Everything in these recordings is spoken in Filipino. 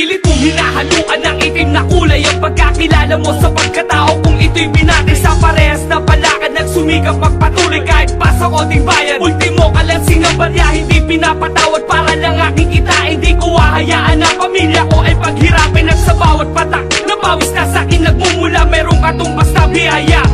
Pilit mong hinahaluan ng itim na kulay ang pagkakilala mo sa pagkatao kung ito'y binati sa parehas na palakad. Nagsumikap magpatuloy kahit pa sa konting bayan. Ultimo kalansing ng barya, hindi pinapatawad para lang aking kita. Hindi ko hahayaan na pamilya ko ay paghirapin at sa bawat patak na pawis na sa'kin nagmumula merong katumbas na biyaya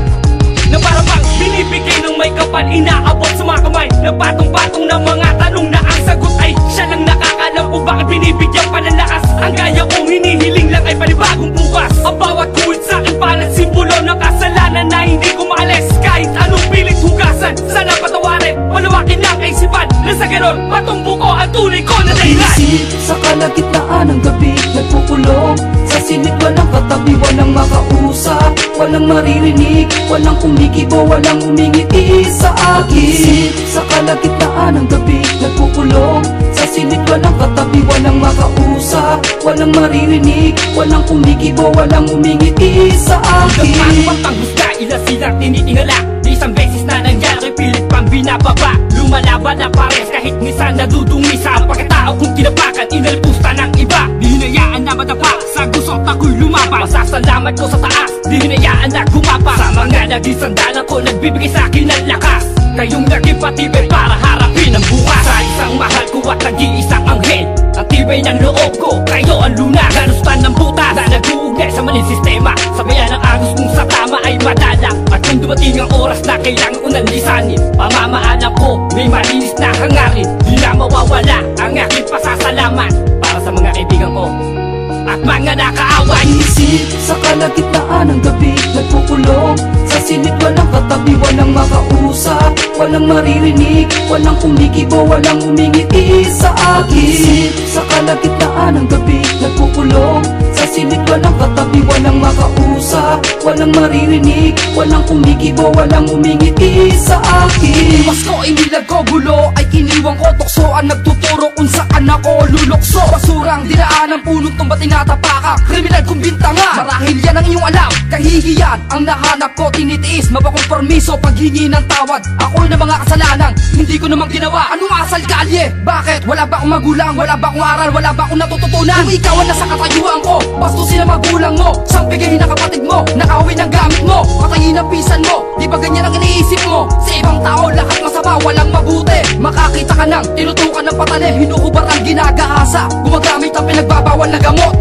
na para bang binibigay ng may kapal, inaabot sa mga kamay na patong-patong ng mga tanong na ang sagot ay siya lang nakakalam kung bakit binibigyan pa ng lakas. Ang gaya kong hinihiling lang ay panibagong bukas. Ang bawat kuwit sa'kin parang simbolo ng kasalanan na hindi ko maalis kahit anong pilit hugasan. Sana patawarin, palawakin lang kaisipan na sa ganon matumbo ko ang tunay ko na dahilan. Isip sa kalagitnaan ng gabi nagpukulong sa silid, walang katabi, walang makausap, walang maririnig, walang kumikibo, walang umingiti sa akin. Isip sa kalagitnaan ng gabi nagpukulong sa silid, walang katabi, walang makausap, walang maririnig, walang kumikibo, walang umingiti sa akin. Nagpapang panghusga, ilan silang tinitingala. Di isang beses na nangyari, pilit pang binababa. Lumalaban na pares kahit minsan nadudungi sa pagkatao kong tinapakan. Inalpusta ng iba, di hinayaan na madapa. Sa gusot ako'y lumaban, masasalamat ko sa taas. Di hinayaan na gumapa. Sa mga naging sandalan ko, nagbibigay sa akin ng lakas. Kayong naging patibay para harapin ang bukas. Sa isang mahal ko at nag-iisang anghel, ang tibay ng loob ko, kayo ang luna. Nalustan ng butas na nag-uugnay sa maling sistema. Sabayan ang agos kung sa tama ay madalang. At kung dumating ang oras na kailangan ko ng lisanin, pamamaalam ko may malinis na hangarin. Di na mawawala ang aking pasasalamat para sa mga kaibigan ko at mga nakaaway. Isip sa kalagitnaan ng gabi nagpukulong sa silid, walang katabi, walang makausap, walang maririnig, walang kumikibo, walang umingiti sa akin. Isip sa kalagitnaan ng gabi nagpukulong sa silid, walang katabi, walang makausap, walang maririnig, walang kumikibo, walang umingiti sa akin. Mas ko inilag ko gulo ay iniwang ko tukso ang nagtuturo kung saan ako lulokso. Basurang dinaan ang punong tumbat tinatapakan, kriminal kong bintanga. Marahil yan ang iyong alam, kahihiyan ang nahanap ko, tinitiis, mapakompromiso paghingi ng tawad. Ako'y na mga kasalanan, hindi ko naman ginawa. Anong asal kalye? Bakit? Wala ba akong magulang? Wala ba akong aral? Wala ba akong natututunan? Kung ikaw ang nasa katayuan ko, bastusin ang magulang mo, sampigahin ang kapatid mo, nakawin ang gamit mo, patayin ang pisan mo. Di ba ganyan ang iniisip mo? Sa ibang tao lahat masama, walang mabuti. Makakita ka ng tinutukan ng patalim, hinuhubar ang ginagahasa, gumagamit ang pinagbabawal na gamot.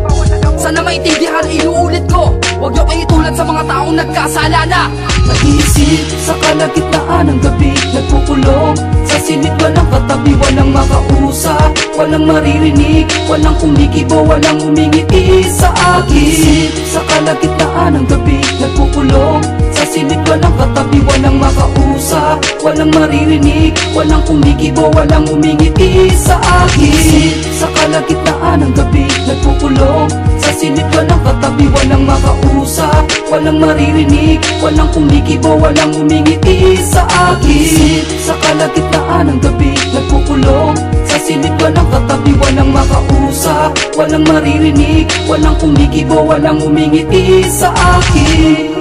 Sana maintindihan, inuulit ko, huwag niyo kayo itulad sa mga taong nagkasala na. Nag-iisip sa kalagitnaan ng gabi nagpukulong sa silid, walang katabi, walang makausap, walang maririnig, walang kumikibo, walang umingiti sa akin. Isip sa kalagitnaan ng gabi nagpukulong sa silid, walang katabi, walang makausap, walang maririnig, walang kumikibo, walang umingiti sa akin. Isip sa kalagitnaan ng gabi nagpukulong sa silid, walang katabi, walang makausap, walang maririnig, walang kumikibo, walang umingiti sa akin. Isip sa kalagitnaan ng gabi nagpukulong sa silid, walang katabi, walang makausap, walang maririnig, walang kumikibo, walang umingiti sa akin.